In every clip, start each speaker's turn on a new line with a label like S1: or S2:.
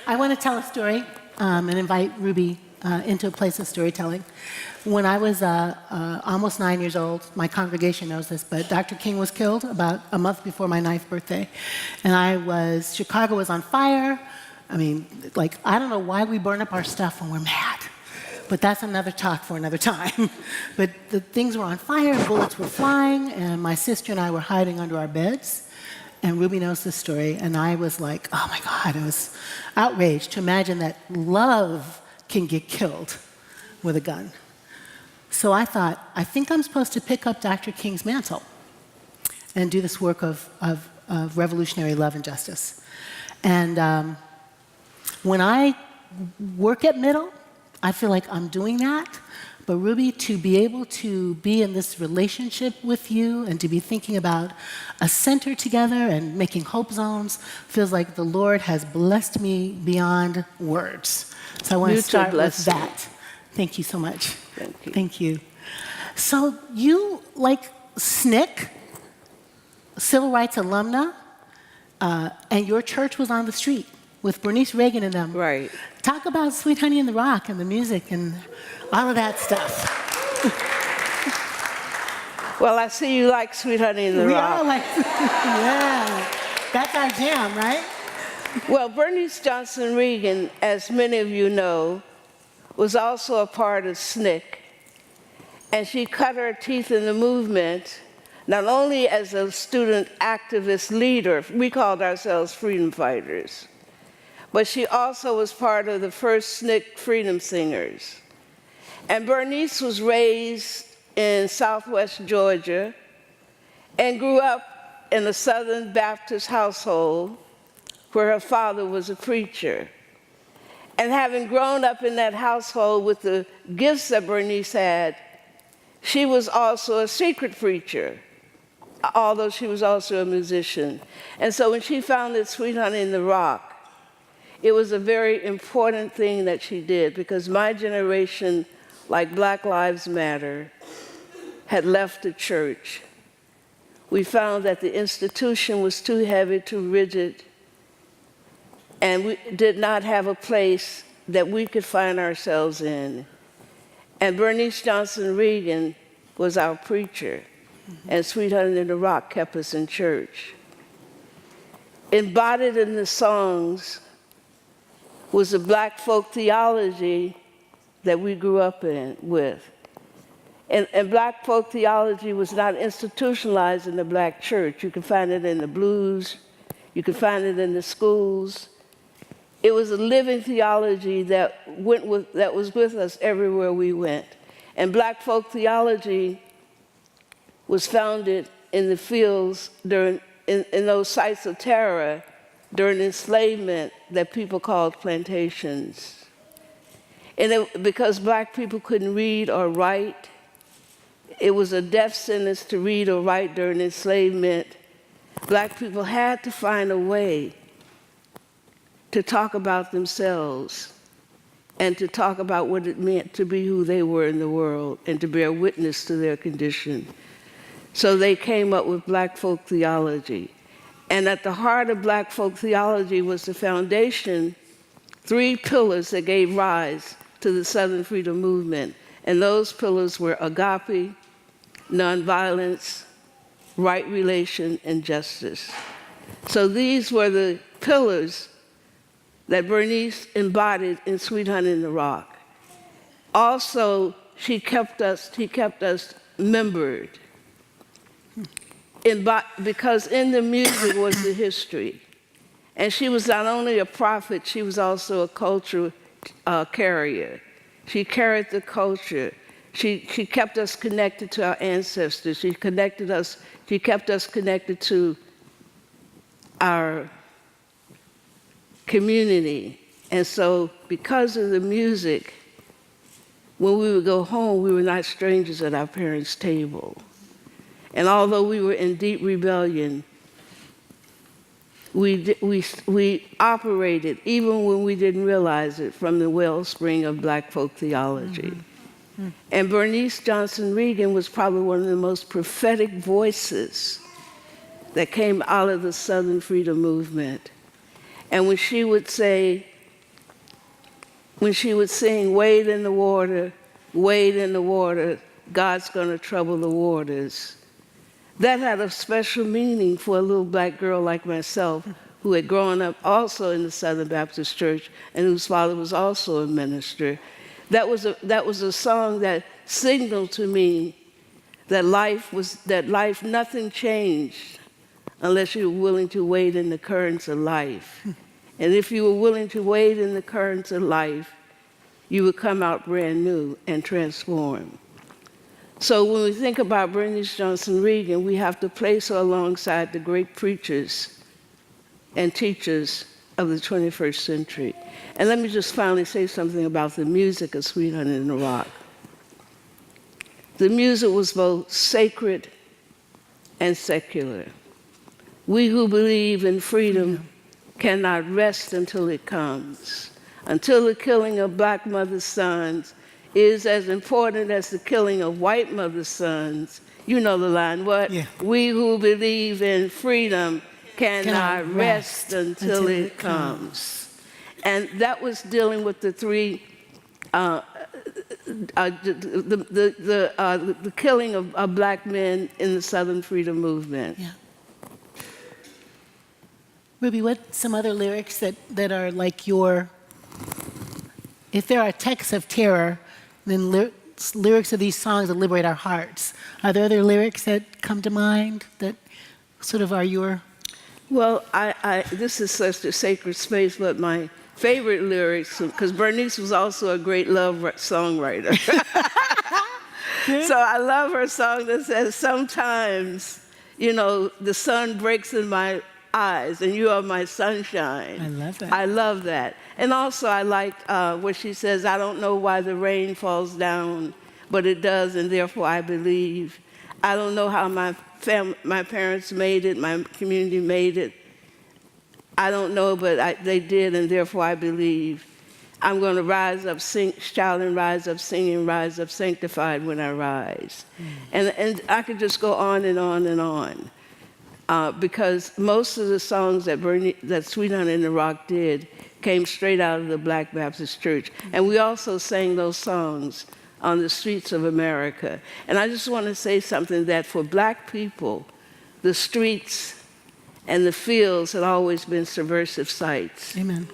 S1: I want to tell a story and invite Ruby into a place of storytelling. When I was almost 9 years old, my congregation knows this, but Dr. King was killed about a month before my 9th birthday. And Chicago was on fire. I mean, like, I don't know why we burn up our stuff when we're mad. But that's another talk for another time. But the things were on fire, bullets were flying, and my sister and I were hiding under our beds. And Ruby knows this story, and I was like, oh my God, I was outraged to imagine that love can get killed with a gun. So I thought, I think I'm supposed to pick up Dr. King's mantle and do this work of revolutionary love and justice. And when I work at Middle, I feel like I'm doing that. But Ruby, to be able to be in this relationship with you and to be thinking about a center together and making hope zones feels like the Lord has blessed me beyond words. So I want to start with that. Thank you so much.
S2: Thank you.
S1: Thank you. So you, like SNCC, Civil Rights Alumna, and your church was on the street with Bernice Reagan and them.
S2: Right.
S1: Talk about Sweet Honey in the Rock and the music and all of that stuff.
S2: Well, I see you like Sweet Honey in the Rock.
S1: We all like, yeah. That's our jam, right?
S2: Well, Bernice Johnson Reagan, as many of you know, was also a part of SNCC. And she cut her teeth in the movement, not only as a student activist leader, we called ourselves freedom fighters, but she also was part of the first SNCC Freedom Singers. And Bernice was raised in Southwest Georgia and grew up in a Southern Baptist household where her father was a preacher. And having grown up in that household with the gifts that Bernice had, she was also a secret preacher, although she was also a musician. And so when she founded Sweet Honey in the Rock, it was a very important thing that she did, because my generation, like Black Lives Matter, had left the church. We found that the institution was too heavy, too rigid, and we did not have a place that we could find ourselves in. And Bernice Johnson Reagan was our preacher, and Sweet Honey in the Rock kept us in church. Embodied in the songs was the Black folk theology that we grew up with. And Black folk theology was not institutionalized in the Black church. You can find it in the blues, you can find it in the schools. It was a living theology that was with us everywhere we went. And Black folk theology was founded in the fields in those sites of terror during enslavement that people called plantations. And because Black people couldn't read or write, it was a death sentence to read or write during enslavement. Black people had to find a way to talk about themselves and to talk about what it meant to be who they were in the world and to bear witness to their condition. So they came up with Black folk theology. And at the heart of Black folk theology was the foundation, 3 pillars that gave rise to the Southern Freedom Movement. And those pillars were agape, nonviolence, right relation, and justice. So these were the pillars that Bernice embodied in Sweet Honey in the Rock. Also, he kept us membered. Because in the music was the history. And she was not only a prophet, she was also a culture carrier. She carried the culture. She kept us connected to our ancestors. She kept us connected to our community. And so because of the music, when we would go home, we were not strangers at our parents' table. And although we were in deep rebellion, we operated, even when we didn't realize it, from the wellspring of Black folk theology. Mm-hmm. And Bernice Johnson Reagan was probably one of the most prophetic voices that came out of the Southern Freedom Movement. And when she would say, when she would sing, wade in the water, God's gonna trouble the waters. That had a special meaning for a little black girl like myself, who had grown up also in the Southern Baptist Church and whose father was also a minister. That was a song that signaled to me that nothing changed unless you were willing to wade in the currents of life. And if you were willing to wade in the currents of life, you would come out brand new and transformed. So when we think about Bernice Johnson Reagan, we have to place her alongside the great preachers and teachers of the 21st century. And let me just finally say something about the music of Sweet Honey in the Rock. The music was both sacred and secular. We who believe in freedom cannot rest until it comes, until the killing of black mothers' sons is as important as the killing of white mothers' sons. You know the line, what? Yeah. We who believe in freedom cannot rest until it comes. And that was dealing with the three, the killing of black men in the Southern Freedom Movement.
S1: Yeah. Ruby, what some other lyrics that are like your, if there are texts of terror, then lyrics of these songs that liberate our hearts. Are there other lyrics that come to mind that sort of are your?
S2: Well, this is such a sacred space, but my favorite lyrics, because Bernice was also a great love songwriter. So I love her song that says, sometimes, you know, the sun breaks in my eyes and you are my sunshine.
S1: I love that.
S2: I love that. And also I liked where she says, I don't know why the rain falls down, but it does, and therefore I believe. I don't know how my parents made it, my community made it. I don't know, but they did, and therefore I believe. I'm going to rise up, shout and rise up, singing, rise up, sanctified when I rise. And I could just go on and on and on. Because most of the songs that Sweet Honey in the Rock did came straight out of the Black Baptist Church. And we also sang those songs on the streets of America. And I just want to say something, that for black people, the streets and the fields had always been subversive sites.
S1: Amen.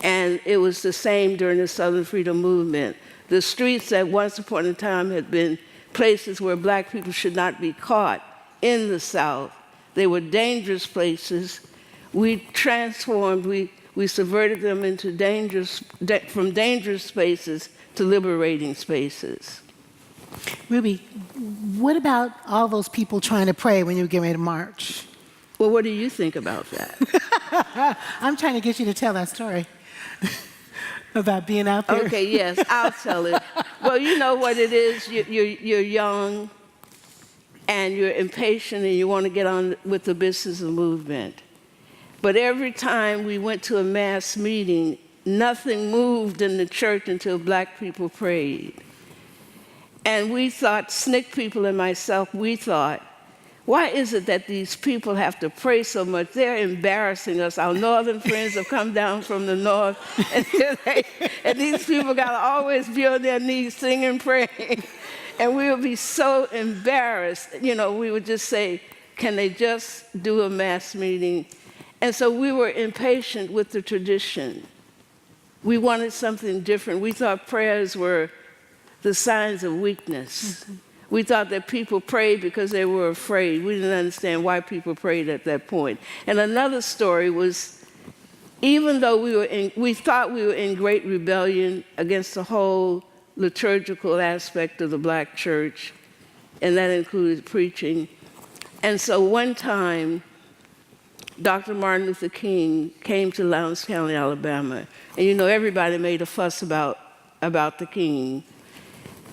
S2: And it was the same during the Southern Freedom Movement. The streets that once upon a time had been places where black people should not be caught in the South. They were dangerous places. We transformed, we subverted them into from dangerous spaces to liberating spaces.
S1: Ruby, what about all those people trying to pray when you were getting ready to march?
S2: Well, what do you think about that?
S1: I'm trying to get you to tell that story about being out there.
S2: Okay, yes, I'll tell it. Well, you know what it is. You're young, and you're impatient, and you want to get on with the business of the movement. But every time we went to a mass meeting, nothing moved in the church until black people prayed. And we thought, SNCC people and myself, we thought, why is it that these people have to pray so much? They're embarrassing us. Our northern friends have come down from the north, and these people got to always be on their knees singing, praying. And we would be so embarrassed. You know, we would just say, can they just do a mass meeting? And so we were impatient with the tradition. We wanted something different. We thought prayers were the signs of weakness. Mm-hmm. We thought that people prayed because they were afraid. We didn't understand why people prayed at that point. And another story was, even though we thought we were in great rebellion against the whole liturgical aspect of the black church, and that included preaching. And so one time, Dr. Martin Luther King came to Lowndes County, Alabama. And you know, everybody made a fuss about the King.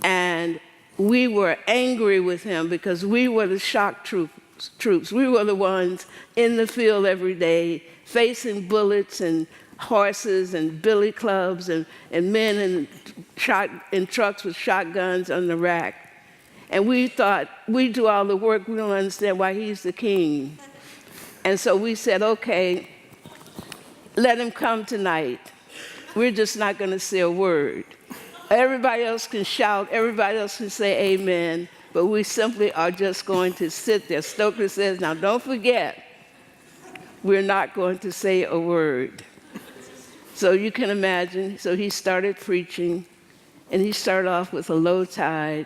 S2: And we were angry with him because we were the shock troops. We were the ones in the field every day, facing bullets and horses and billy clubs and men in trucks with shotguns on the rack. And we thought, we do all the work, we don't understand why he's the king. And so we said, okay, let him come tonight. we're just not going to say a word. Everybody else can shout, everybody else can say amen, but we simply are just going to sit there. Stokely says, now don't forget, we're not going to say a word. So you can imagine, so he started preaching, and he started off with a low tide,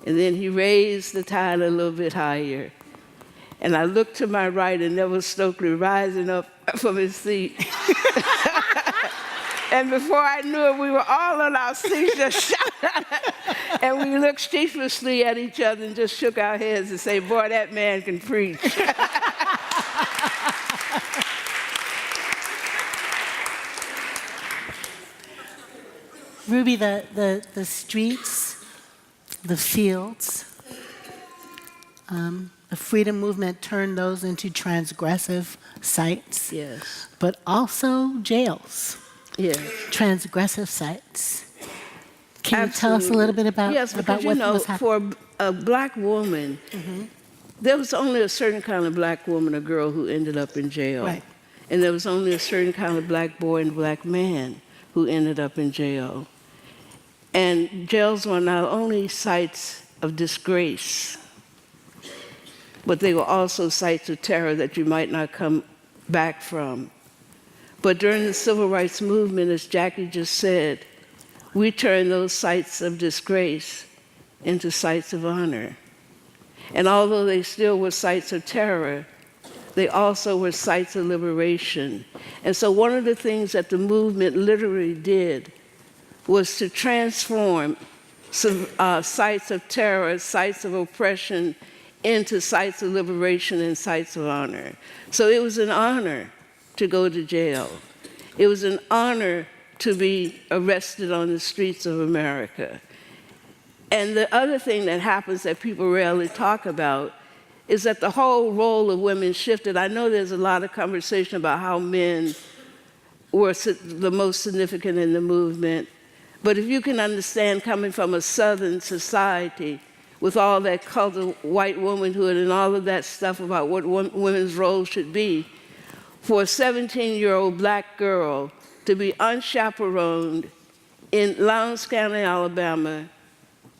S2: and then he raised the tide a little bit higher. And I looked to my right, and there was Stokely rising up from his seat. And before I knew it, we were all on our seats just shouting. And we looked sheepishly at each other and just shook our heads and said, boy, that man can preach.
S1: Ruby, the streets, the fields, the freedom movement turned those into transgressive sites.
S2: Yes.
S1: But also jails.
S2: Yes.
S1: Transgressive sites. Can
S2: Absolutely.
S1: you tell us a little bit about,
S2: yes, because,
S1: what was happening?
S2: for a black woman, there was only a certain kind of black woman or girl who ended up in jail.
S1: Right.
S2: And there was only a certain kind of black boy and black man who ended up in jail. And jails were not only sites of disgrace, but they were also sites of terror that you might not come back from. But during the civil rights movement, as Jacqui just said, we turned those sites of disgrace into sites of honor. And although they still were sites of terror, they also were sites of liberation. And so one of the things that the movement literally did was to transform some, sites of terror, sites of oppression, into sites of liberation and sites of honor. So it was an honor to go to jail. It was an honor to be arrested on the streets of America. And the other thing that happens that people rarely talk about is that the whole role of women shifted. I know there's a lot of conversation about how men were the most significant in the movement, but if you can understand, coming from a Southern society with all that cult of white womanhood and all of that stuff about what women's roles should be, for a 17-year-old black girl to be unchaperoned in Lowndes County, Alabama,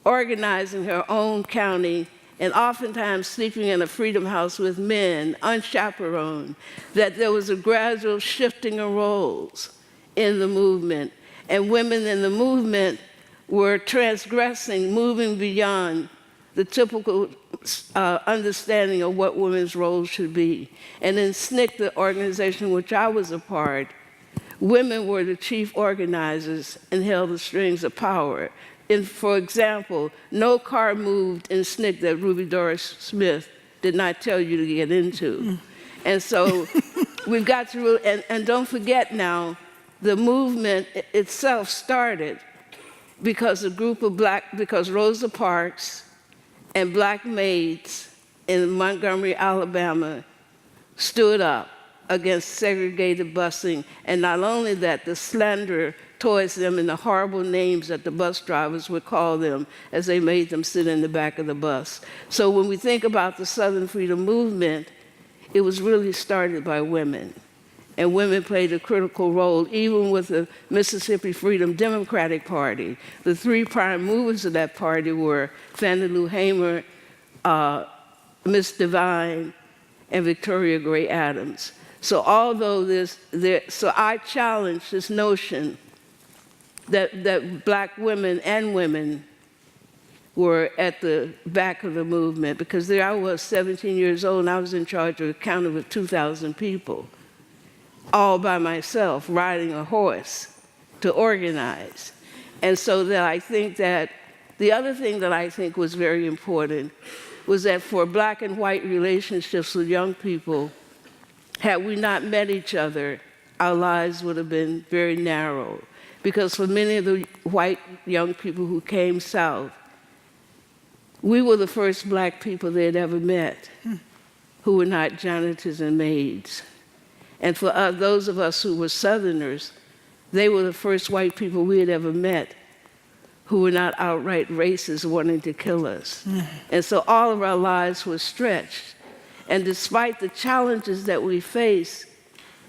S2: organizing her own county, and oftentimes sleeping in a freedom house with men, unchaperoned, that there was a gradual shifting of roles in the movement. And women in the movement were transgressing, moving beyond the typical understanding of what women's roles should be. And in SNCC, the organization which I was a part, women were the chief organizers and held the strings of power. And for example, no car moved in SNCC that Ruby Doris Smith did not tell you to get into. And so we've got to, and don't forget now, the movement itself started because because Rosa Parks and black maids in Montgomery, Alabama stood up against segregated busing, and not only that, the slander towards them and the horrible names that the bus drivers would call them as they made them sit in the back of the bus. So when we think about the Southern Freedom Movement, it was really started by women. And women played a critical role, even with the Mississippi Freedom Democratic Party. The three prime movers of that party were Fannie Lou Hamer, Miss Devine, and Victoria Gray Adams. So although so I challenge this notion that black women and women were at the back of the movement, because there I was, 17 years old, and I was in charge of a county with 2,000 people, all by myself, riding a horse to organize. And so that I think that the other thing that I think was very important was that for black and white relationships with young people, had we not met each other, our lives would have been very narrow. Because for many of the white young people who came south, we were the first black people they had ever met who were not janitors and maids. And for those of us who were Southerners, they were the first white people we had ever met who were not outright racists wanting to kill us. And so all of our lives were stretched. And despite the challenges that we faced,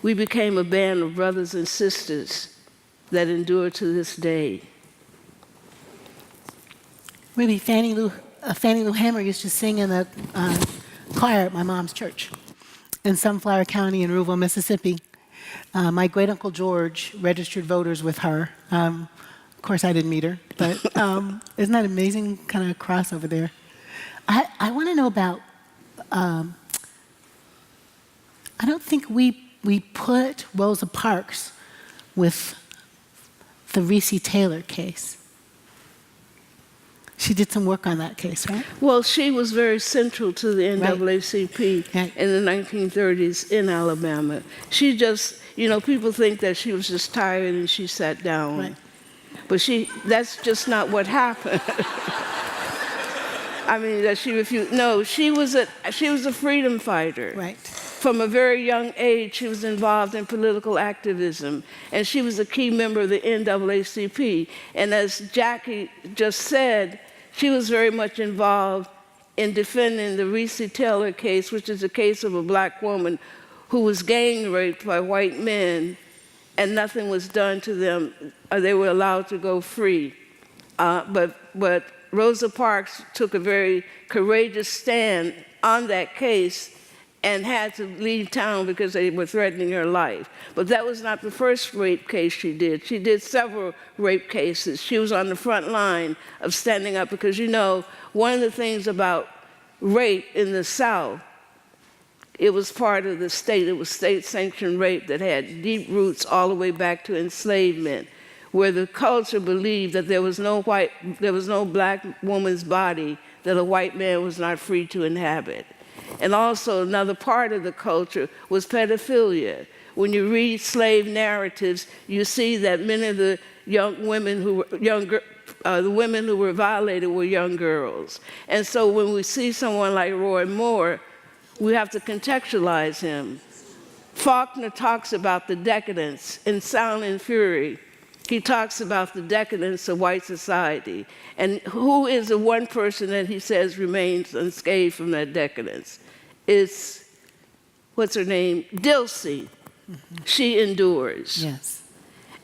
S2: we became a band of brothers and sisters that endure to this day.
S1: Maybe Fannie Lou Hammer used to sing in the choir at my mom's church in Sunflower County in Rouville, Mississippi. My great-uncle George registered voters with her. Of course, I didn't meet her, but isn't that amazing kind of crossover there? I want to know about, I don't think we put Rosa Parks with the Recy Taylor case. She did some work on that case, right?
S2: Well, she was very central to the NAACP
S1: Right.
S2: in the 1930s in Alabama. She just, people think that she was just tired and she sat down.
S1: Right.
S2: But that's just not what happened. I mean, that she refused. No, she was a freedom fighter.
S1: Right.
S2: From a very young age, she was involved in political activism, and she was a key member of the NAACP. And as Jacqui just said, she was very much involved in defending the Recy Taylor case, which is a case of a black woman who was gang raped by white men, and nothing was done to them. They were allowed to go free. But Rosa Parks took a very courageous stand on that case and had to leave town because they were threatening her life. But that was not the first rape case she did. She did several rape cases. She was on the front line of standing up because, one of the things about rape in the South, it was part of the state. It was state-sanctioned rape that had deep roots all the way back to enslavement, where the culture believed that there was no black woman's body that a white man was not free to inhabit. And also another part of the culture was pedophilia. When you read slave narratives, you see that many of the young women the women who were violated were young girls. And so when we see someone like Roy Moore, we have to contextualize him. Faulkner talks about the decadence in Sound and Fury. He talks about the decadence of white society. And who is the one person that he says remains unscathed from that decadence? It's, what's her name? Dilsey. Mm-hmm. She endures.
S1: Yes.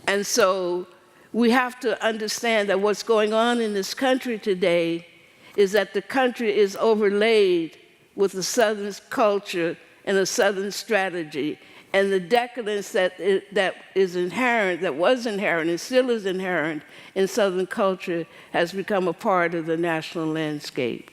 S2: And so we have to understand that what's going on in this country today is that the country is overlaid with the Southern culture and a Southern strategy. And the decadence that was inherent and still is inherent in Southern culture has become a part of the national landscape.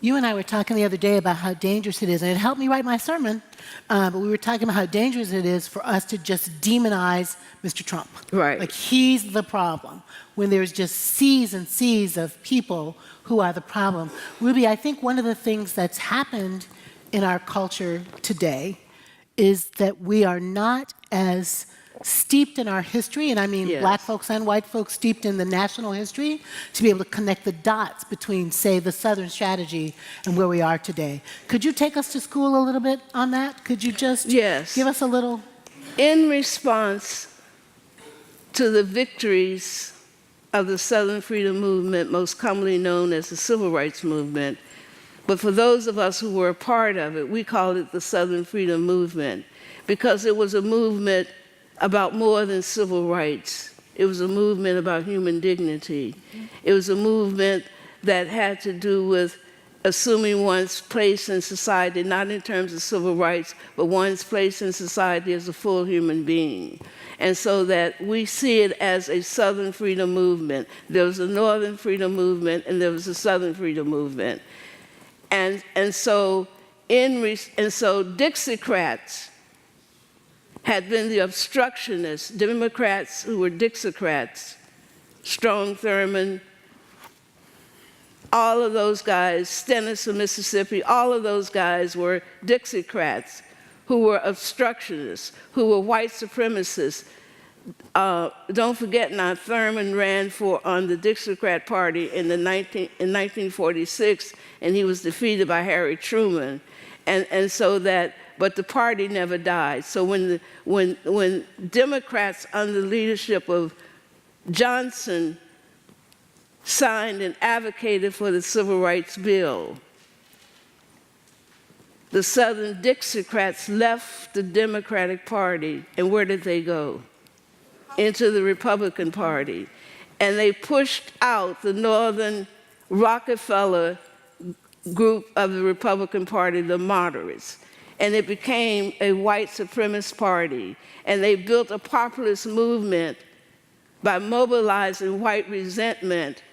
S1: You and I were talking the other day about how dangerous it is, and it helped me write my sermon, but we were talking about how dangerous it is for us to just demonize Mr. Trump.
S2: Right.
S1: Like he's the problem, when there's just seas and seas of people who are the problem. Ruby, I think one of the things that's happened in our culture today is that we are not as steeped in our history, and I mean
S2: Yes.
S1: black folks and white folks steeped in the national history, to be able to connect the dots between, say, the Southern strategy and where we are today. Could you take us to school a little bit on that? Could you just give us a little?
S2: In response to the victories of the Southern Freedom Movement, most commonly known as the Civil Rights Movement, but for those of us who were a part of it, we called it the Southern Freedom Movement because it was a movement about more than civil rights. It was a movement about human dignity. It was a movement that had to do with assuming one's place in society, not in terms of civil rights, but one's place in society as a full human being. And so that we see it as a Southern Freedom Movement. There was a Northern Freedom Movement and there was a Southern Freedom Movement. And so Dixiecrats had been the obstructionists, Democrats who were Dixiecrats, Strong Thurmond, all of those guys, Stennis of Mississippi, all of those guys were Dixiecrats who were obstructionists, who were white supremacists. Don't forget now, Thurmond ran on the Dixiecrat Party in 1946, and he was defeated by Harry Truman, but the party never died. So when Democrats under the leadership of Johnson signed and advocated for the Civil Rights Bill, the Southern Dixiecrats left the Democratic Party, and where did they go? into the Republican Party. And they pushed out the Northern Rockefeller group of the Republican Party, the moderates. And it became a white supremacist party. And they built a populist movement by mobilizing white resentment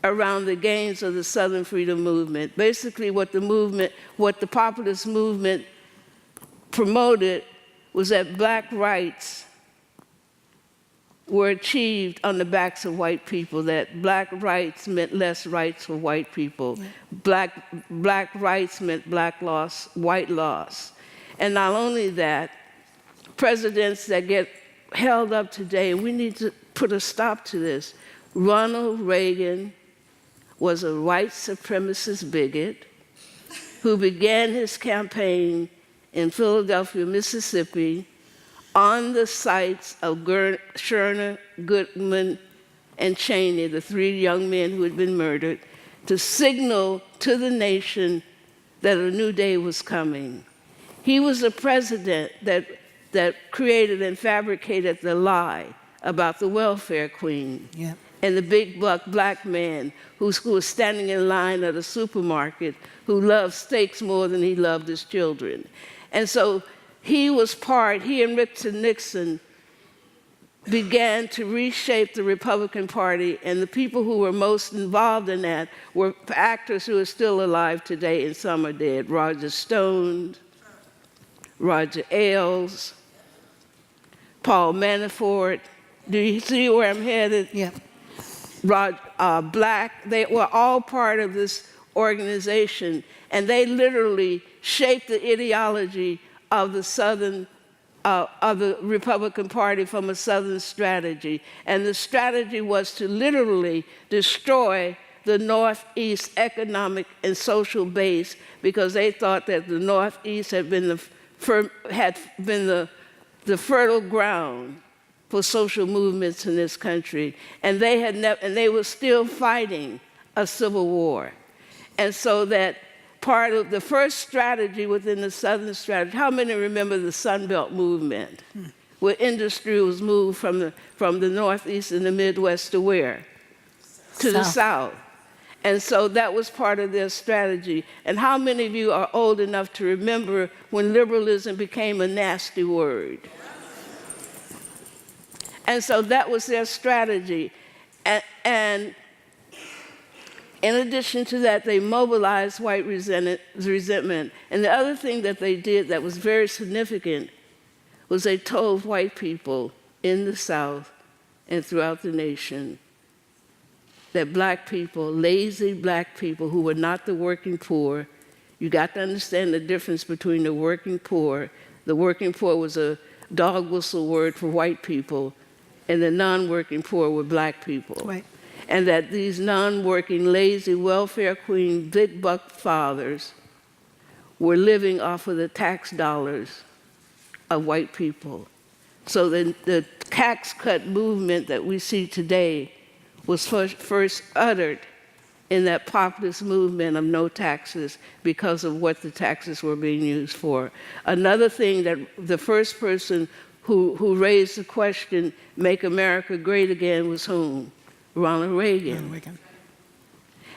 S2: around the gains of the Southern Freedom Movement. Basically, what the populist movement promoted was that black rights were achieved on the backs of white people, that black rights meant less rights for white people. Yeah. Black rights meant black loss, white loss. And not only that, presidents that get held up today, and we need to put a stop to this. Ronald Reagan was a white supremacist bigot who began his campaign in Philadelphia, Mississippi, on the sites of Sherner, Goodman, and Cheney, the 3 young men who had been murdered, to signal to the nation that a new day was coming. He was the president that created and fabricated the lie about the welfare queen. Yeah. And the big buck black man who was standing in line at a supermarket who loved steaks more than he loved his children. And so he and Richard Nixon began to reshape the Republican Party, and the people who were most involved in that were actors who are still alive today, and some are dead. Roger Stone, Roger Ailes, Paul Manafort. Do you see where I'm headed? Yeah. Black, they were all part of this organization, and they literally shaped the ideology of the Republican Party from a Southern strategy. And the strategy was to literally destroy the Northeast economic and social base, because they thought that the Northeast had been the fertile ground for social movements in this country, and they were still fighting a civil war. And so that part of the first strategy within the Southern strategy, how many remember the Sun Belt movement, where industry was moved from the Northeast and the Midwest to where? To the South. And so that was part of their strategy. And how many of you are old enough to remember when liberalism became a nasty word? And so that was their strategy. And in addition to that, they mobilized white resentment. And the other thing that they did that was very significant was they told white people in the South and throughout the nation that black people, lazy black people who were not the working poor, you got to understand the difference between the working poor. The working poor was a dog whistle word for white people, and the non-working poor were black people. Right. And that these non-working, lazy, welfare queen, big buck fathers were living off of the tax dollars of white people. So the tax cut movement that we see today was first uttered in that populist movement of no taxes because of what the taxes were being used for. Another thing, that the first person who raised the question, make America great again, was whom? Ronald Reagan.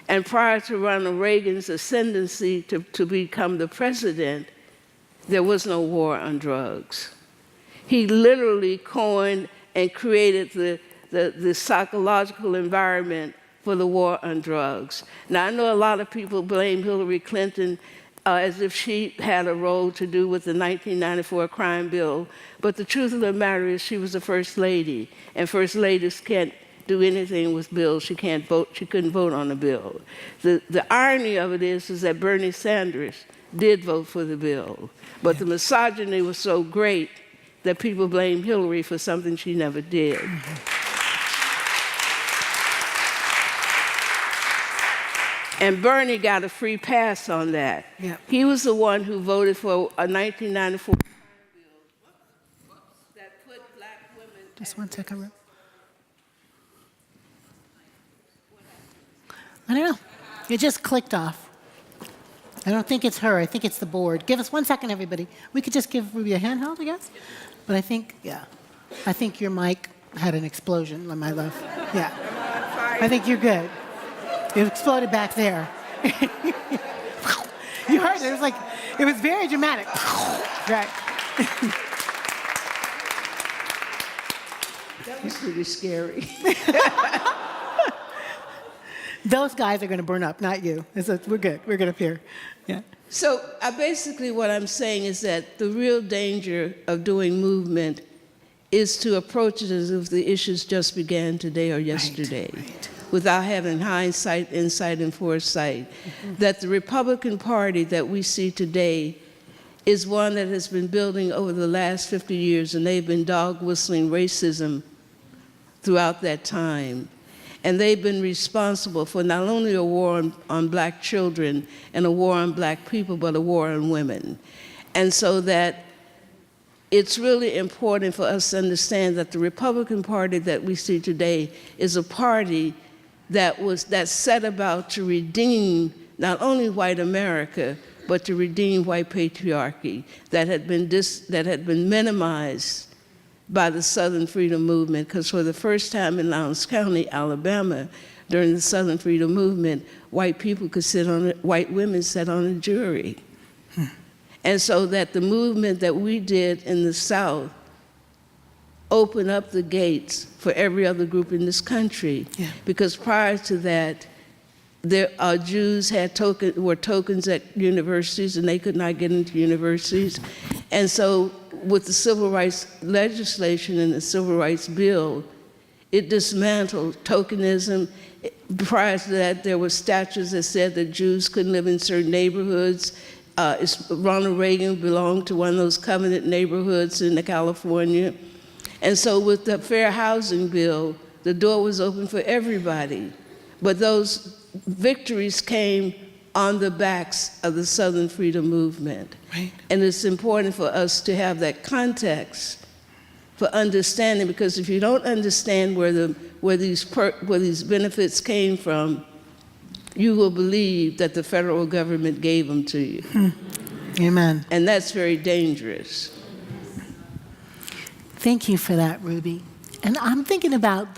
S2: And prior to Ronald Reagan's ascendancy to become the president, there was no war on drugs. He literally coined and created the psychological environment for the war on drugs. Now, I know a lot of people blame Hillary Clinton as if she had a role to do with the 1994 crime bill, but the truth of the matter is she was the first lady, and first ladies can't do anything with bills. She can't vote. She couldn't vote on a bill. The irony of it is that Bernie Sanders did vote for the bill, but the misogyny was so great that people blamed Hillary for something she never did. And Bernie got a free pass on that. Yeah. He was the one who voted for a 1994 crime bill that put black women...
S1: Just one second. I don't know. It just clicked off. I don't think it's her. I think it's the board. Give us 1 second, everybody. We could just give Ruby a handheld, I guess. But I think, yeah. I think your mic had an explosion, my love. Yeah. I think you're good. It exploded back there. You heard it. It was very dramatic. Right.
S3: That was pretty scary.
S1: Those guys are going to burn up, not you. We're good. We're good up here. Yeah.
S3: So basically what I'm saying is that the real danger of doing movement is to approach it as if the issues just began today or yesterday,
S1: right.
S3: Without having hindsight, insight, and foresight. That the Republican Party that we see today is one that has been building over the last 50 years, and they've been dog-whistling racism throughout that time. And they've been responsible for not only a war on black children and a war on black people, but a war on women. And so that it's really important for us to understand that the Republican Party that we see today is a party that set about to redeem not only white America, but to redeem white patriarchy that had been minimized by the Southern Freedom Movement, because for the first time in Lowndes County, Alabama, during the Southern Freedom Movement, white women sat on a jury. And so that the movement that we did in the South opened up the gates for every other group in this country.
S1: Yeah.
S3: Because prior to that, Jews were tokens at universities, and they could not get into universities. And so with the civil rights legislation and the civil rights bill, it dismantled tokenism. Prior to that, there were statutes that said that Jews couldn't live in certain neighborhoods. Ronald Reagan belonged to one of those covenant neighborhoods in California. And so with the Fair Housing Bill, the door was open for everybody. But those victories came on the backs of the Southern Freedom Movement.
S1: Right.
S3: And it's important for us to have that context for understanding, because if you don't understand where these benefits came from, you will believe that the federal government gave them to you.
S1: Amen.
S3: And that's very dangerous.
S1: Thank you for that, Ruby. And I'm thinking about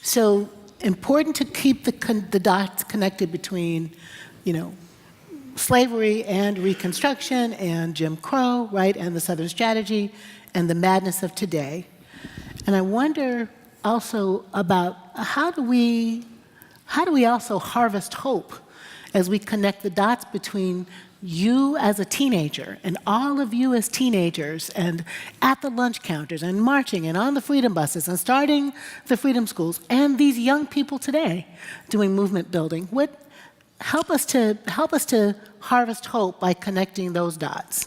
S1: so important to keep the dots connected between, slavery and Reconstruction and Jim Crow, right, and the Southern strategy and the madness of today. And I wonder also about how do we also harvest hope as we connect the dots between you as a teenager and all of you as teenagers and at the lunch counters and marching and on the freedom buses and starting the freedom schools and these young people today doing movement building. Help us to harvest hope by connecting those dots.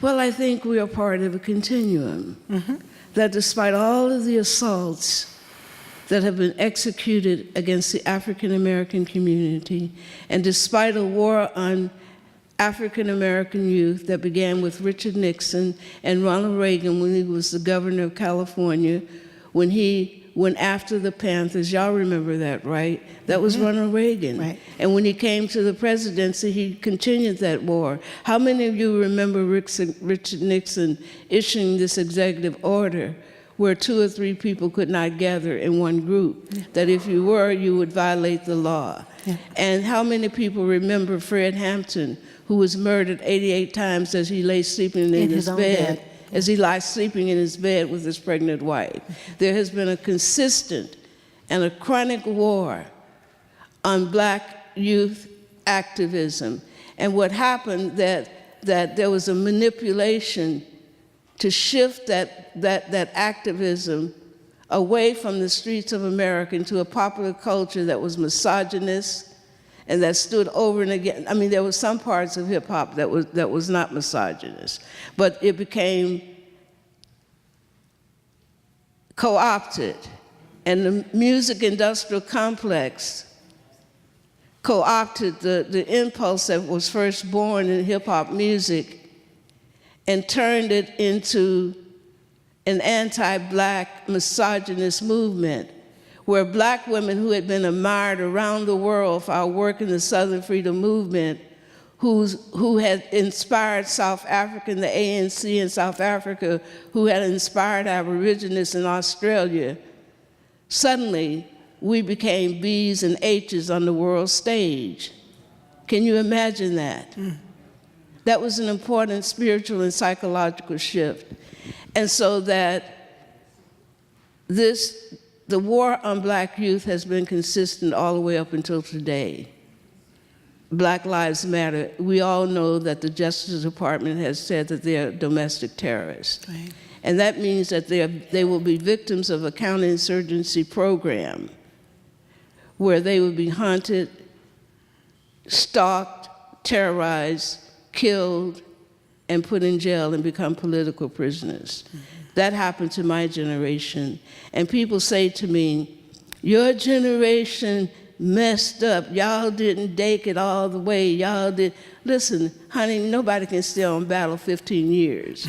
S3: Well, I think we are part of a continuum. That despite all of the assaults that have been executed against the African American community, and despite a war on African American youth that began with Richard Nixon and Ronald Reagan when he was the governor of California, when he went after the Panthers. Y'all remember that, right? That was Ronald Reagan.
S1: Right.
S3: And when he came to the presidency, he continued that war. How many of you remember Richard Nixon issuing this executive order where 2 or 3 people could not gather in one group, that if you were, you would violate the law?
S1: Yeah.
S3: And how many people remember Fred Hampton, who was murdered 88 times as he lay sleeping in his bed, as he lies sleeping in his bed with his pregnant wife? There has been a consistent and a chronic war on black youth activism. And what happened that there was a manipulation to shift that activism away from the streets of America into a popular culture that was misogynist and that stood over and again. I mean, there were some parts of hip hop that was not misogynist, but it became co-opted. And the music industrial complex co-opted the impulse that was first born in hip hop music and turned it into an anti-black misogynist movement where black women who had been admired around the world for our work in the Southern Freedom Movement, who had inspired South Africa, the ANC in South Africa, who had inspired Aborigines in Australia, suddenly we became B's and H's on the world stage. Can you imagine that? That was an important spiritual and psychological shift. And so that the war on black youth has been consistent all the way up until today. Black Lives Matter. We all know that the Justice Department has said that they are domestic terrorists.
S1: Right.
S3: And that means that they will be victims of a counterinsurgency program where they will be hunted, stalked, terrorized, killed, and put in jail and become political prisoners. That happened to my generation. And people say to me, your generation messed up. Y'all didn't take it all the way. Y'all did. Listen, honey, nobody can stay on battle 15 years.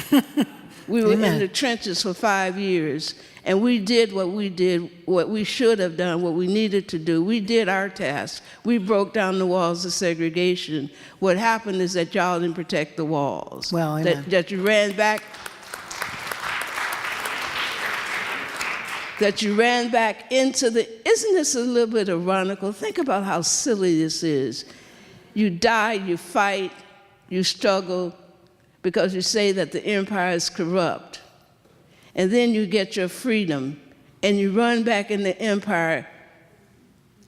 S3: We were in the trenches for 5 years, and we did, what we should have done, what we needed to do. We did our task. We broke down the walls of segregation. What happened is that y'all didn't protect the walls.
S1: Well, amen.
S3: That you ran back. That you ran back into the, isn't this a little bit ironical? Think about how silly this is. You die, you fight, you struggle because you say that the empire is corrupt. And then you get your freedom and you run back in the empire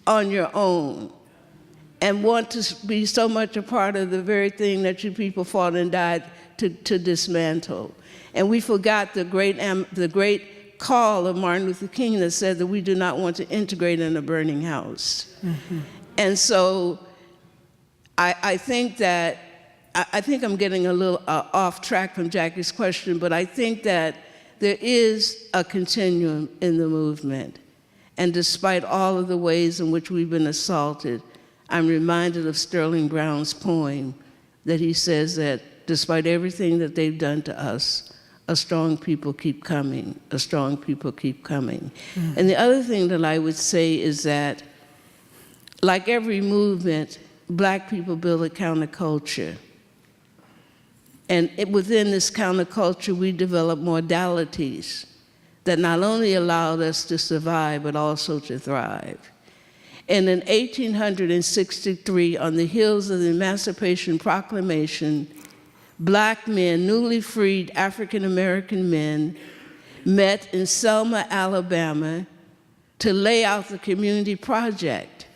S3: on your own and want to be so much a part of the very thing that you people fought and died to dismantle. And we forgot the great call of Martin Luther King that said that we do not want to integrate in a burning house. And so I think that, I think I'm getting a little off track from Jacqui's question, but I think that there is a continuum in the movement. And despite all of the ways in which we've been assaulted, I'm reminded of Sterling Brown's poem that he says that despite everything that they've done to us, a strong people keep coming, a strong people keep coming. And the other thing that I would say is that, like every movement, black people build a counterculture. And within this counterculture, we develop modalities that not only allowed us to survive, but also to thrive. And in 1863, on the heels of the Emancipation Proclamation, black men, newly freed African-American men, met in Selma, Alabama, to lay out the community project.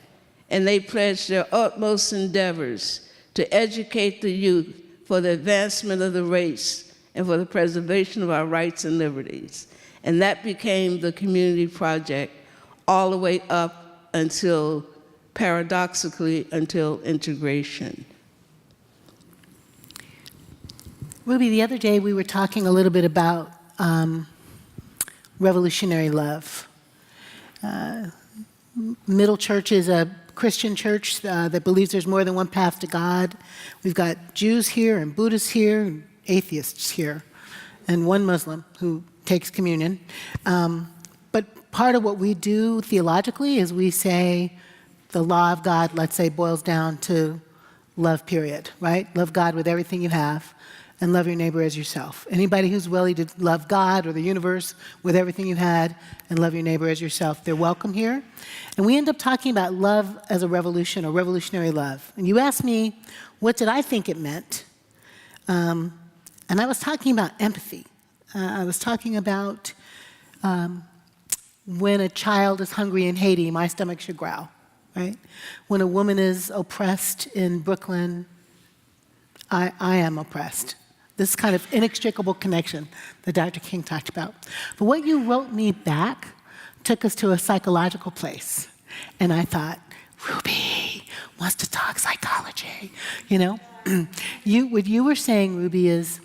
S3: And they pledged their utmost endeavors to educate the youth for the advancement of the race and for the preservation of our rights and liberties. And that became the community project all the way up until, paradoxically, until integration.
S1: Ruby, the other day we were talking a little bit about revolutionary love. Middle Church is a Christian church that believes there's more than one path to God. We've got Jews here and Buddhists here and atheists here and one Muslim who takes communion. But part of what we do theologically is we say the law of God, let's say, boils down to love, period, right? Love God with everything you have and love your neighbor as yourself. Anybody who's willing to love God or the universe with everything you had and love your neighbor as yourself, they're welcome here. And we end up talking about love as a revolution or revolutionary love. And you asked me, what did I think it meant? And I was talking about empathy. I was talking about when a child is hungry in Haiti, my stomach should growl, right? When a woman is oppressed in Brooklyn, I am oppressed. This kind of inextricable connection that Dr. King talked about. But what you wrote me back took us to a psychological place. And I thought, Ruby wants to talk psychology, you know? What you were saying, Ruby, is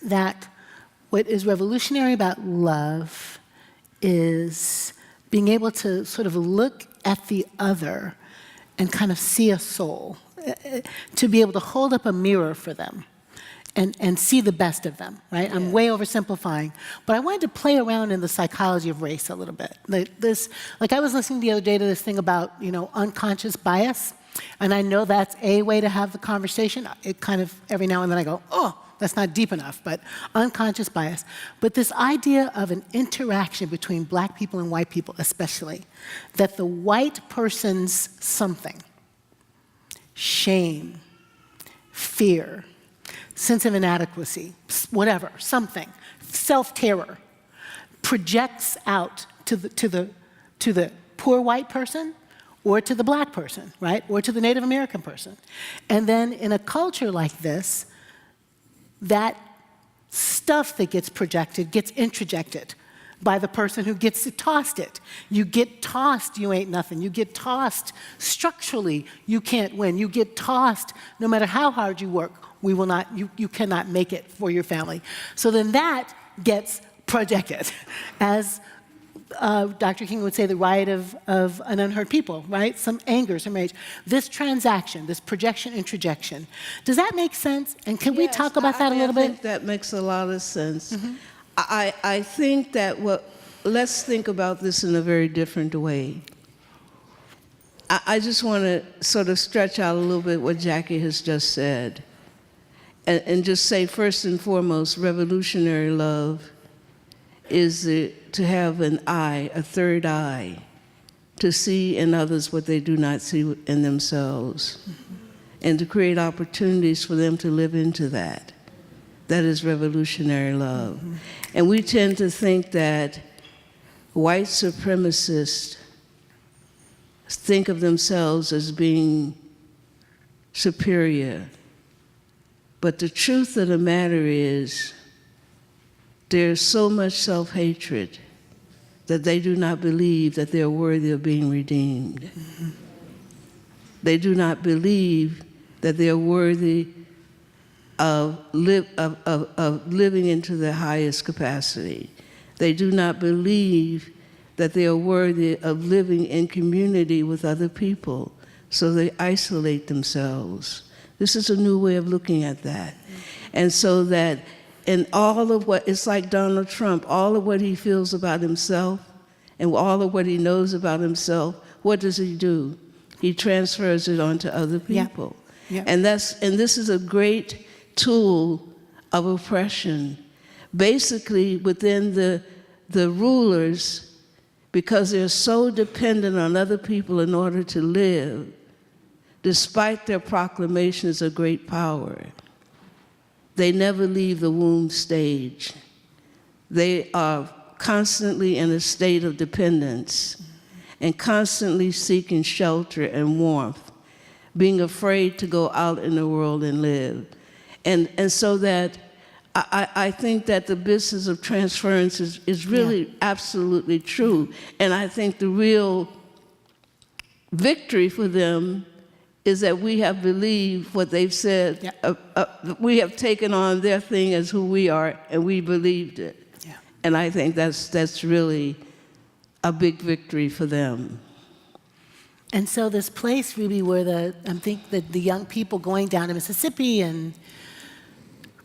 S1: that what is revolutionary about love is being able to sort of look at the other and kind of see a soul, to be able to hold up a mirror for them and see the best of them, right? Yeah. I'm way oversimplifying, but I wanted to play around in the psychology of race a little bit. Like I was listening the other day to this thing about, unconscious bias, And I know that's a way to have the conversation. It kind of, every now and then I go, oh, that's not deep enough, but unconscious bias. But this idea of an interaction between black people and white people especially, that the white person's something, shame, fear, sense of inadequacy, whatever, something, self-terror, projects out to the poor white person or to the black person, right? Or to the Native American person. And then in a culture like this, that stuff that gets projected gets introjected by the person who gets tossed it. You get tossed, you ain't nothing. You get tossed structurally, you can't win. You get tossed, no matter how hard you work, you cannot make it for your family. So then that gets projected as Dr. King would say, the riot of an unheard people, right? Some anger, some rage. This transaction, this projection, introjection. Does that make sense? And can we talk about that a little bit?
S3: I think that makes a lot of sense. Mm-hmm. I think that let's think about this in a very different way. I just want to sort of stretch out a little bit what Jacqui has just said and just say, first and foremost, revolutionary love is to have an eye, a third eye, to see in others what they do not see in themselves, and to create opportunities for them to live into that. That is revolutionary love. And we tend to think that white supremacists think of themselves as being superior. But the truth of the matter is, there's so much self-hatred that they do not believe that they're worthy of being redeemed. Mm-hmm. They do not believe that they're worthy of living into their highest capacity. They do not believe that they are worthy of living in community with other people, so they isolate themselves. This is a new way of looking at that. Mm-hmm. And so that and all of what, it's like Donald Trump, all of what he feels about himself and all of what he knows about himself, what does he do? He transfers it onto other people. Yeah. Yeah. And this is a great tool of oppression. Basically, within the rulers, because they're so dependent on other people in order to live, despite their proclamations of great power, they never leave the womb stage. They are constantly in a state of dependence and constantly seeking shelter and warmth, being afraid to go out in the world and live. And so that I think that the business of transference is really absolutely true. And I think the real victory for them is that we have believed what they've said. Yeah. We have taken on their thing as who we are, and we believed it. Yeah. And I think that's really a big victory for them.
S1: And so this place, Ruby, where I think that the young people going down to Mississippi and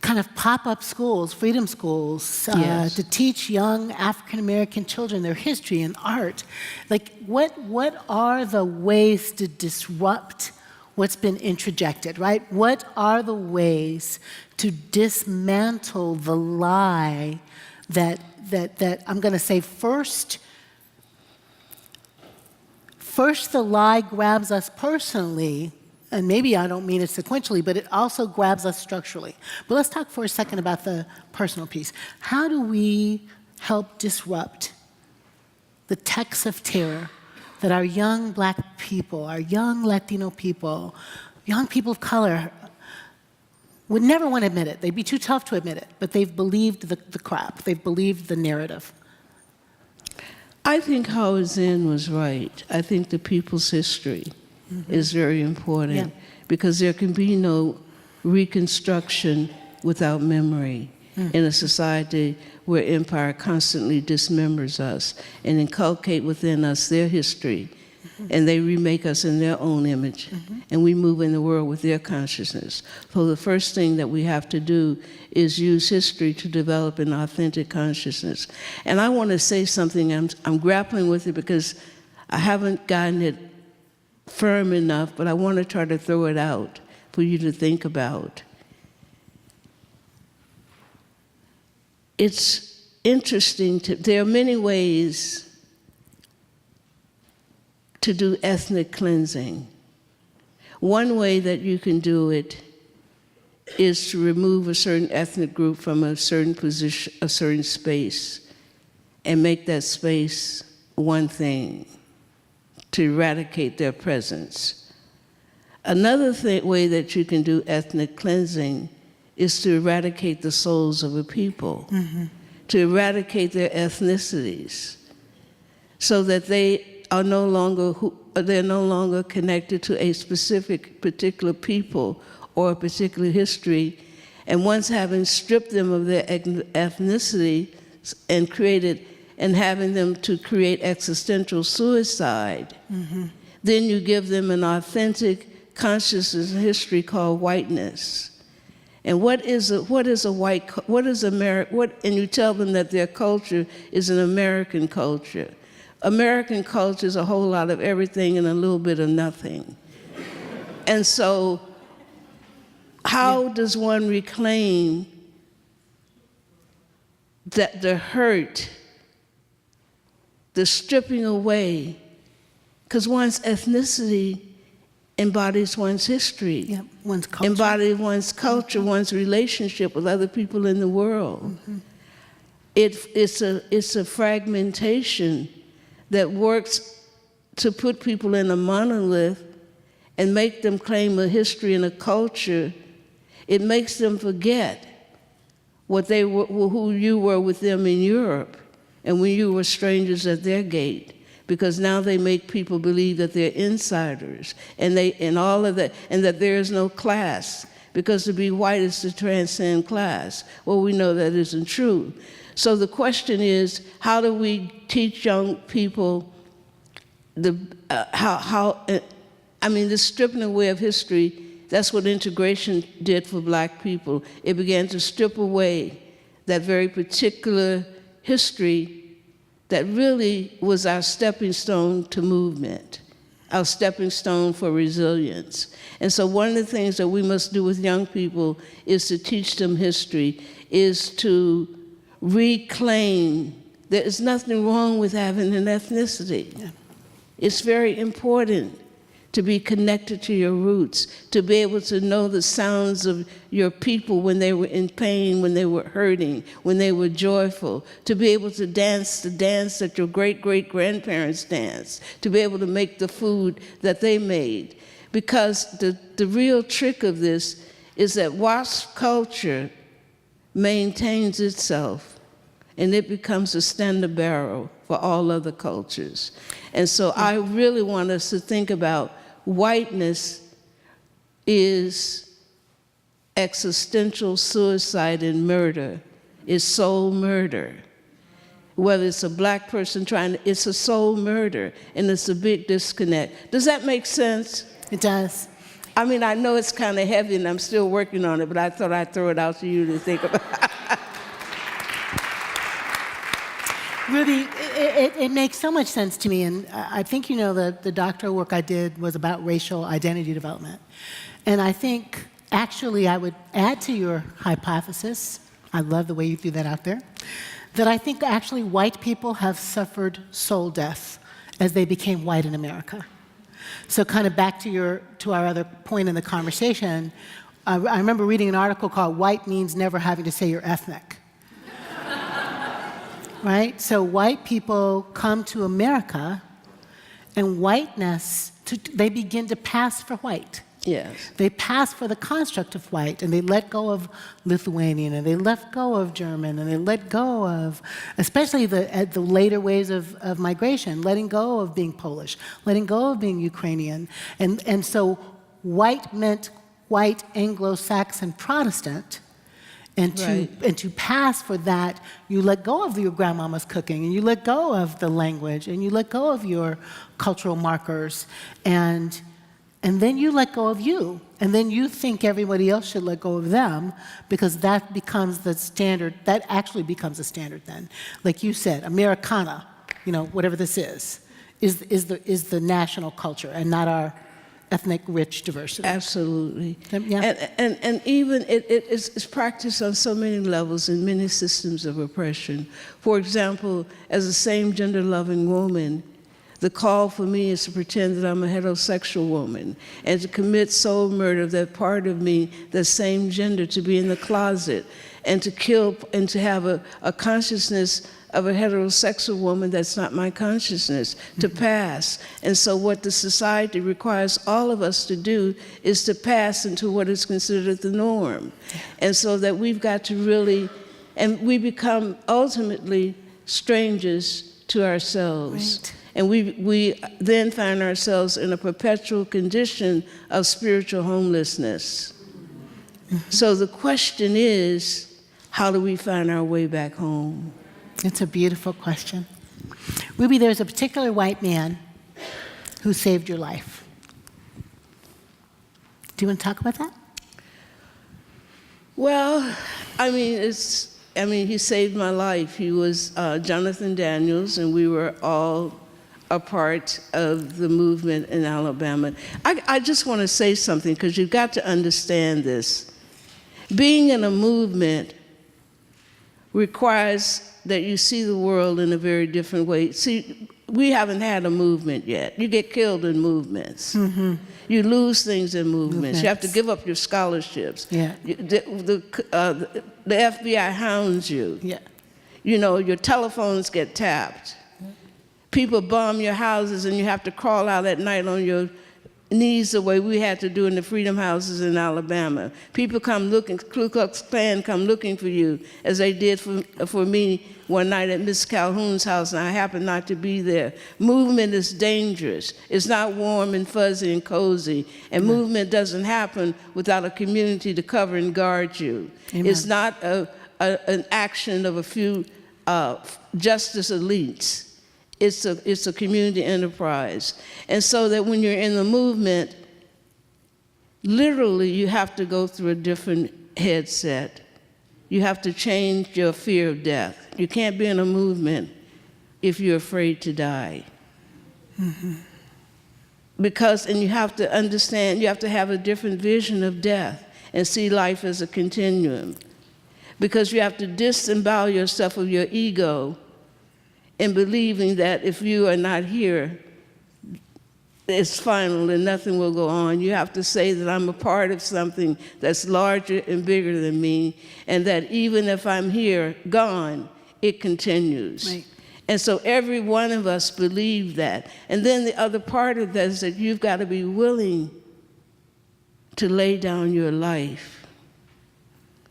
S1: kind of pop-up schools, freedom schools,
S3: yes,
S1: to teach young African-American children their history and art. Like, what are the ways to disrupt what's been introjected, right? What are the ways to dismantle the lie that I'm going to say first the lie grabs us personally, and maybe I don't mean it sequentially, but it also grabs us structurally. But let's talk for a second about the personal piece. How do we help disrupt the texts of terror that our young black people, our young Latino people, young people of color would never want to admit it. They'd be too tough to admit it, but they've believed the crap. They've believed the narrative.
S3: I think Howard Zinn was right. I think the people's history is very important, because there can be no reconstruction without memory in a society where empire constantly dismembers us and inculcate within us their history, and they remake us in their own image, and we move in the world with their consciousness. So the first thing that we have to do is use history to develop an authentic consciousness. And I want to say something, I'm grappling with it because I haven't gotten it firm enough, but I want to try to throw it out for you to think about. It's interesting, there are many ways to do ethnic cleansing. One way that you can do it is to remove a certain ethnic group from a certain position, a certain space, and make that space one thing, to eradicate their presence. Another way that you can do ethnic cleansing is to eradicate the souls of a people, to eradicate their ethnicities, so that they are no longer connected to a specific particular people or a particular history. And once having stripped them of their ethnicity and having them to create existential suicide, then you give them an authentic consciousness and history called whiteness. And and you tell them that their culture is an American culture. American culture is a whole lot of everything and a little bit of nothing. And so, how does one reclaim that the hurt, the stripping away, because one's ethnicity embodies one's history,
S1: one's culture.
S3: embodies one's culture, one's relationship with other people in the world. It's a fragmentation that works to put people in a monolith and make them claim a history and a culture. It makes them forget what they were, who you were with them in Europe, and when you were strangers at their gate. Because now they make people believe that they're insiders, and all of that, and that there is no class, because to be white is to transcend class. Well, we know that isn't true. So the question is, how do we teach young people the stripping away of history? That's what integration did for Black people. It began to strip away that very particular history that really was our stepping stone to movement, our stepping stone for resilience. And so one of the things that we must do with young people is to teach them history, is to reclaim. There is nothing wrong with having an ethnicity. Yeah. It's very important to be connected to your roots, to be able to know the sounds of your people when they were in pain, when they were hurting, when they were joyful, to be able to dance the dance that your great-great-grandparents danced, to be able to make the food that they made. Because the real trick of this is that WASP culture maintains itself, and it becomes a standard bearer for all other cultures. And so I really want us to think about whiteness is existential suicide and murder, is soul murder. Whether it's a Black person it's a soul murder, and it's a big disconnect. Does that make sense?
S1: It does.
S3: I mean, I know it's kind of heavy and I'm still working on it, but I thought I'd throw it out to you to think about.
S1: Ruby, it makes so much sense to me, and I think you know the doctoral work I did was about racial identity development. And I think, actually, I would add to your hypothesis, I love the way you threw that out there, that I think actually white people have suffered soul death as they became white in America. So kind of back to our other point in the conversation, I remember reading an article called "White Means Never Having to Say You're Ethnic." Right? So white people come to America, and whiteness, they begin to pass for white.
S3: Yes.
S1: They pass for the construct of white, and they let go of Lithuanian, and they let go of German, and they let go of, especially the later ways of migration, letting go of being Polish, letting go of being Ukrainian. And so white meant white Anglo-Saxon Protestant. And to pass for that, you let go of your grandmama's cooking, and you let go of the language, and you let go of your cultural markers, and then you let go of you, and then you think everybody else should let go of them, because that becomes the standard. That actually becomes a standard then. Like you said, Americana, whatever this is is the national culture and not our ethnic rich diversity.
S3: Absolutely.
S1: Yeah.
S3: And even it's practiced on so many levels in many systems of oppression. For example, as a same gender loving woman, the call for me is to pretend that I'm a heterosexual woman and to commit soul murder of that part of me, the same gender, to be in the closet and to kill and to have a consciousness of a heterosexual woman that's not my consciousness, to pass. And so what the society requires all of us to do is to pass into what is considered the norm. And so that we've got to really, and we become ultimately strangers to ourselves.
S1: Right.
S3: And we then find ourselves in a perpetual condition of spiritual homelessness. So the question is, how do we find our way back home?
S1: It's a beautiful question. Ruby, there's a particular white man who saved your life. Do you want to talk about that?
S3: Well, he saved my life. He was Jonathan Daniels, and we were all a part of the movement in Alabama. I just want to say something, because you've got to understand this. Being in a movement requires that you see the world in a very different way. See, we haven't had a movement yet. You get killed in movements. Mm-hmm. You lose things in movements. You have to give up your scholarships.
S1: Yeah.
S3: The FBI hounds you.
S1: Yeah.
S3: You know, your telephones get tapped. People bomb your houses and you have to crawl out at night on your knees the way we had to do in the Freedom Houses in Alabama. People come looking, Ku Klux Klan come looking for you, as they did for me one night at Miss Calhoun's house, and I happened not to be there. Movement is dangerous. It's not warm and fuzzy and cozy, and movement doesn't happen without a community to cover and guard you.
S1: Amen.
S3: It's not an action of a few justice elites. It's a community enterprise. And so that when you're in the movement, literally you have to go through a different headset. You have to change your fear of death. You can't be in a movement if you're afraid to die. Mm-hmm. And you have to understand, you have to have a different vision of death and see life as a continuum. Because you have to disembowel yourself of your ego in believing that if you are not here, it's final and nothing will go on. You have to say that I'm a part of something that's larger and bigger than me, and that even if I'm here, gone, it continues.
S1: Right.
S3: And so every one of us believe that. And then the other part of that is that you've got to be willing to lay down your life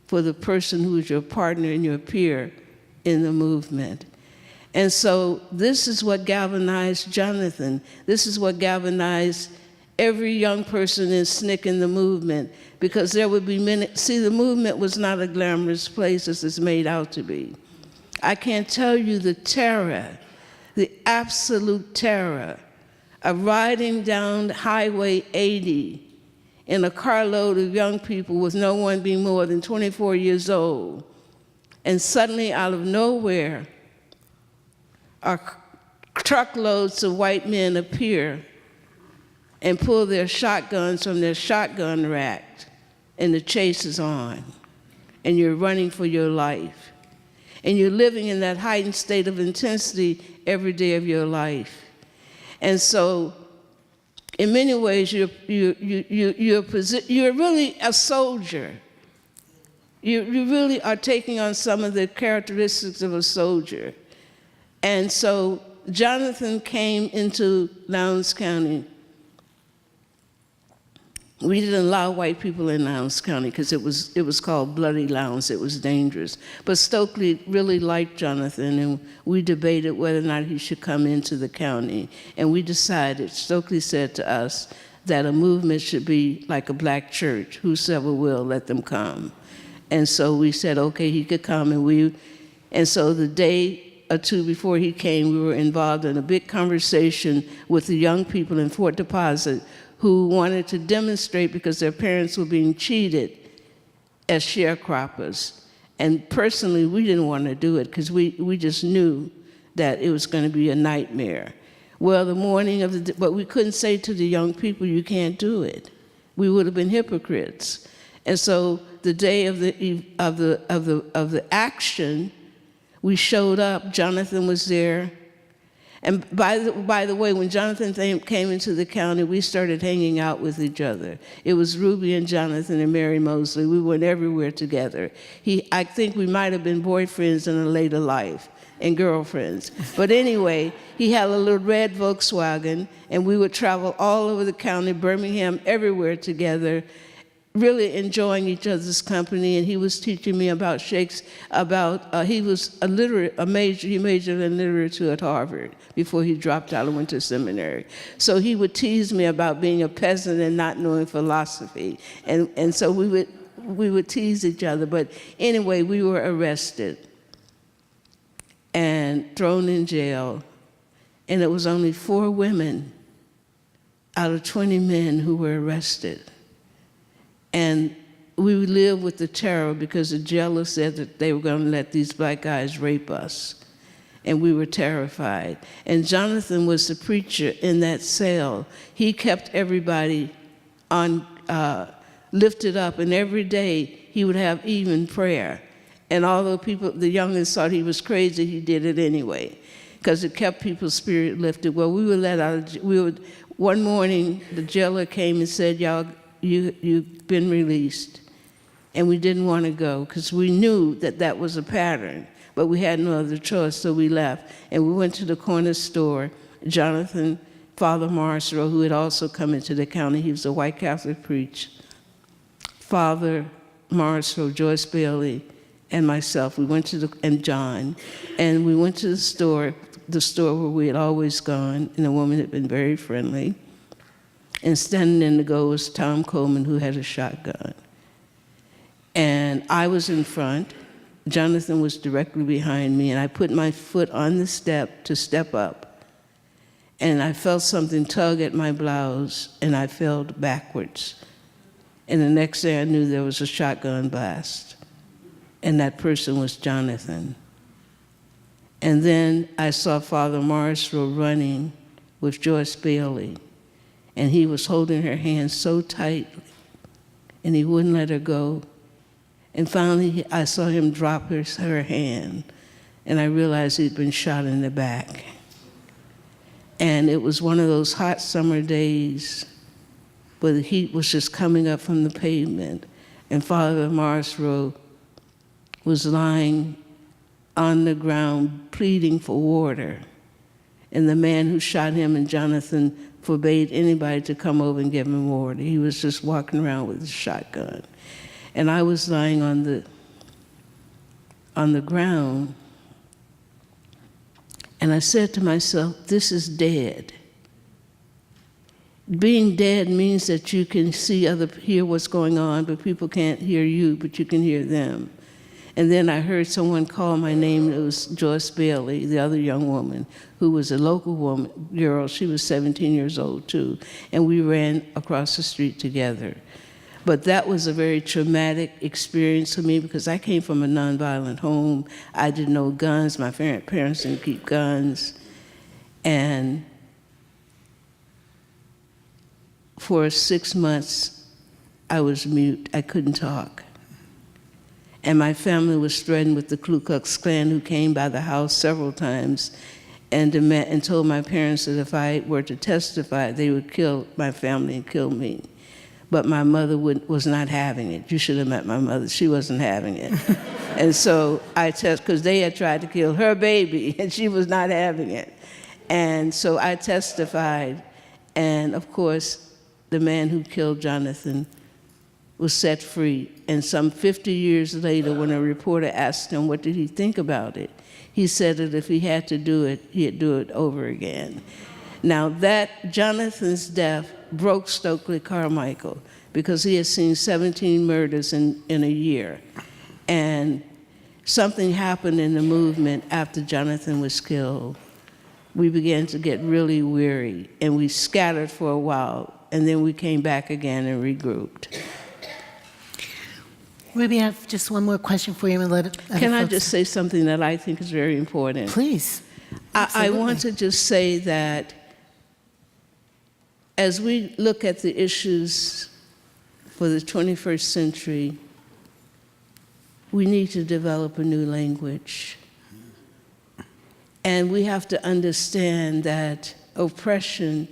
S3: for the person who is your partner and your peer in the movement. And so this is what galvanized Jonathan. This is what galvanized every young person in SNCC in the movement, because there would be many. See, the movement was not a glamorous place as it's made out to be. I can't tell you the terror, the absolute terror of riding down Highway 80 in a carload of young people with no one being more than 24 years old, and suddenly out of nowhere, truckloads of white men appear and pull their shotguns from their shotgun rack, and the chase is on, and you're running for your life. And you're living in that heightened state of intensity every day of your life. And so, in many ways, you're really a soldier. You really are taking on some of the characteristics of a soldier. And so Jonathan came into Lowndes County. We didn't allow white people in Lowndes County because it was called Bloody Lowndes. It was dangerous. But Stokely really liked Jonathan, and we debated whether or not he should come into the county. And we decided, Stokely said to us, that a movement should be like a black church. Whosoever will, let them come. And so we said, okay, he could come. And so the day or two before he came, we were involved in a big conversation with the young people in Fort Deposit who wanted to demonstrate because their parents were being cheated as sharecroppers. And personally, we didn't want to do it because we just knew that it was going to be a nightmare. Well, the morning of the, but we couldn't say to the young people, you can't do it. We would have been hypocrites. And so the day of the action, we showed up. Jonathan was there. And by the way, when Jonathan came into the county, we started hanging out with each other. It was Ruby and Jonathan and Mary Mosley. We went everywhere together. I think we might have been boyfriends in a later life and girlfriends. But anyway, he had a little red Volkswagen, and we would travel all over the county, Birmingham, everywhere together, really enjoying each other's company. And he was teaching me about Shakespeare, he was he majored in literature at Harvard before he dropped out and went to seminary. So he would tease me about being a peasant and not knowing philosophy. And so we would tease each other. But anyway, we were arrested and thrown in jail. And it was only 4 women out of 20 men who were arrested. And we lived with the terror because the jailer said that they were going to let these black guys rape us. And we were terrified. And Jonathan was the preacher in that cell. He kept everybody lifted up, and every day he would have evening prayer. And although the youngins thought he was crazy, he did it anyway, because it kept people's spirit lifted. Well, we were let out. One morning, the jailer came and said, "Y'all, you've been released." And we didn't want to go because we knew that that was a pattern, but we had no other choice, so we left. And we went to the corner store. Jonathan, Father Marsrow, who had also come into the county, he was a white Catholic priest, Father Marsrow, Joyce Bailey, and myself, and John, and we went to the store where we had always gone, and the woman had been very friendly. And standing in the go was Tom Coleman, who had a shotgun. And I was in front. Jonathan was directly behind me, and I put my foot on the step to step up. And I felt something tug at my blouse, and I fell backwards. And the next day I knew there was a shotgun blast. And that person was Jonathan. And then I saw Father Marsrow running with Joyce Bailey. And he was holding her hand so tightly, and he wouldn't let her go. And finally, I saw him drop her hand, and I realized he'd been shot in the back. And it was one of those hot summer days where the heat was just coming up from the pavement, and Father Marsrow was lying on the ground pleading for water. And the man who shot him and Jonathan forbade anybody to come over and give him water. He was just walking around with a shotgun. And I was lying on the ground, and I said to myself, this is dead. Being dead means that you can hear what's going on, but people can't hear you, but you can hear them. And then I heard someone call my name. It was Joyce Bailey, the other young woman, who was a local girl. She was 17 years old, too. And we ran across the street together. But that was a very traumatic experience for me because I came from a nonviolent home. I didn't know guns. My parents didn't keep guns. And for 6 months, I was mute. I couldn't talk. And my family was threatened with the Ku Klux Klan, who came by the house several times and told my parents that if I were to testify, they would kill my family and kill me. But my mother was not having it. You should have met my mother. She wasn't having it. And so because they had tried to kill her baby, and she was not having it. And so I testified, and of course, the man who killed Jonathan was set free. And some 50 years later, when a reporter asked him what did he think about it, he said that if he had to do it, he'd do it over again. Now that Jonathan's death broke Stokely Carmichael because he had seen 17 murders in a year. And something happened in the movement after Jonathan was killed. We began to get really weary, and we scattered for a while, and then we came back again and regrouped.
S1: Ruby, I have just one more question for you. And let
S3: Can I just say something that I think is very important?
S1: Please.
S3: I want to just say that as we look at the issues for the 21st century, we need to develop a new language. And we have to understand that oppression,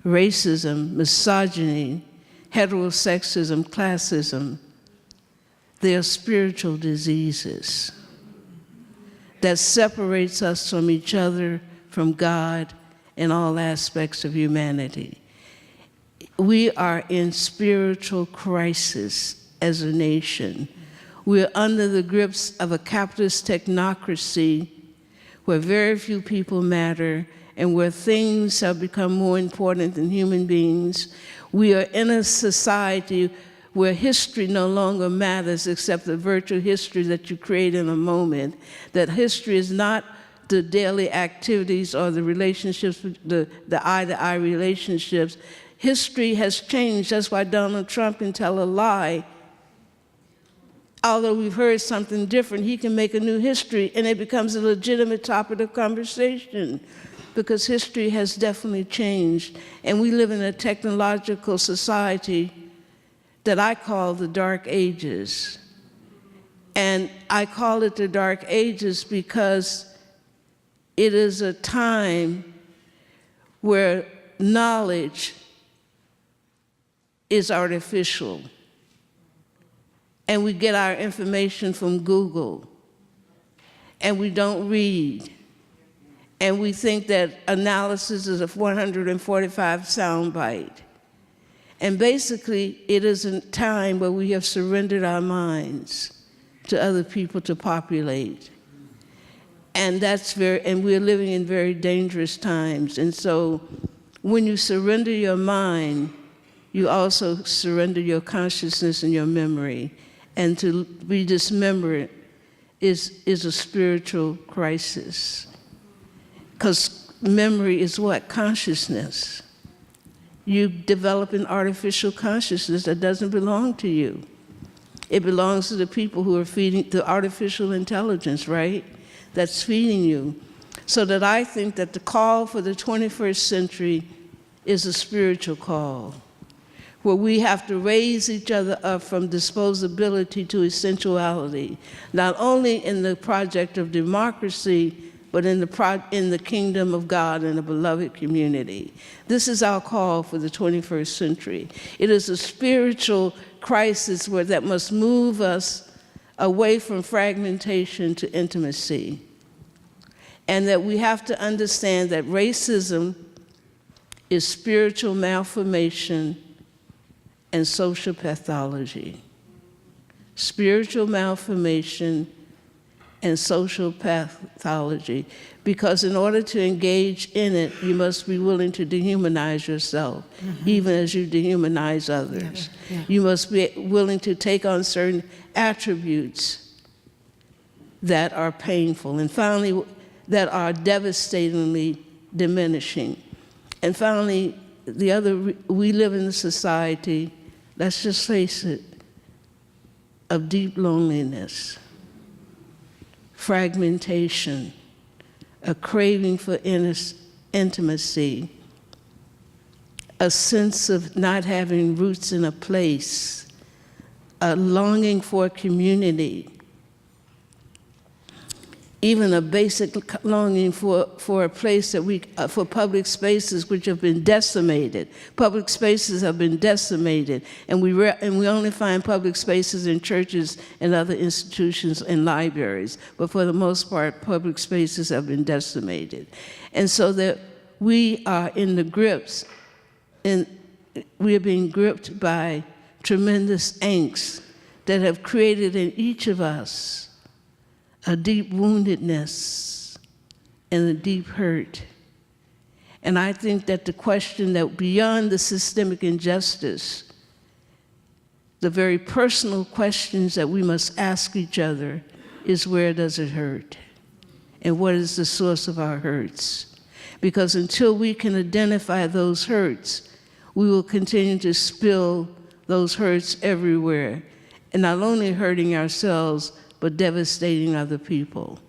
S3: racism, misogyny, heterosexism, classism, they are spiritual diseases that separates us from each other, from God, and all aspects of humanity. We are in spiritual crisis as a nation. We're under the grips of a capitalist technocracy where very few people matter and where things have become more important than human beings. We are in a society where history no longer matters except the virtual history that you create in a moment, that history is not the daily activities or the relationships, the eye-to-eye relationships. History has changed. That's why Donald Trump can tell a lie. Although we've heard something different, he can make a new history and it becomes a legitimate topic of conversation because history has definitely changed. And we live in a technological society that I call the Dark Ages. And I call it the Dark Ages because it is a time where knowledge is artificial. And we get our information from Google. And we don't read. And we think that analysis is a 145 soundbite. And basically, it is a time where we have surrendered our minds to other people to populate. And we're living in very dangerous times. And so when you surrender your mind, you also surrender your consciousness and your memory. And to be dismembered is a spiritual crisis. Because memory is what? Consciousness. You develop an artificial consciousness that doesn't belong to you. It belongs to the people who are feeding the artificial intelligence, right? That's feeding you. So that I think that the call for the 21st century is a spiritual call, where we have to raise each other up from disposability to essentiality, not only in the project of democracy, but in the kingdom of God and a beloved community. This is our call for the 21st century. It is a spiritual crisis that must move us away from fragmentation to intimacy. And that we have to understand that racism is spiritual malformation and social pathology. Spiritual malformation and social pathology, because in order to engage in it, you must be willing to dehumanize yourself, even as you dehumanize others. Yeah. You must be willing to take on certain attributes that are painful, and finally, that are devastatingly diminishing. And finally, we live in a society, let's just face it, of deep loneliness, fragmentation, a craving for intimacy, a sense of not having roots in a place, a longing for community, even a basic longing for a place that for public spaces which have been decimated. Public spaces have been decimated, and we only find public spaces in churches and other institutions and libraries. But for the most part, public spaces have been decimated. And so that we are in the grips, and we are being gripped by tremendous angst that have created in each of us a deep woundedness and a deep hurt. And I think that the question that beyond the systemic injustice, the very personal questions that we must ask each other is, where does it hurt? And what is the source of our hurts? Because until we can identify those hurts, we will continue to spill those hurts everywhere, and not only hurting ourselves, but devastating other people.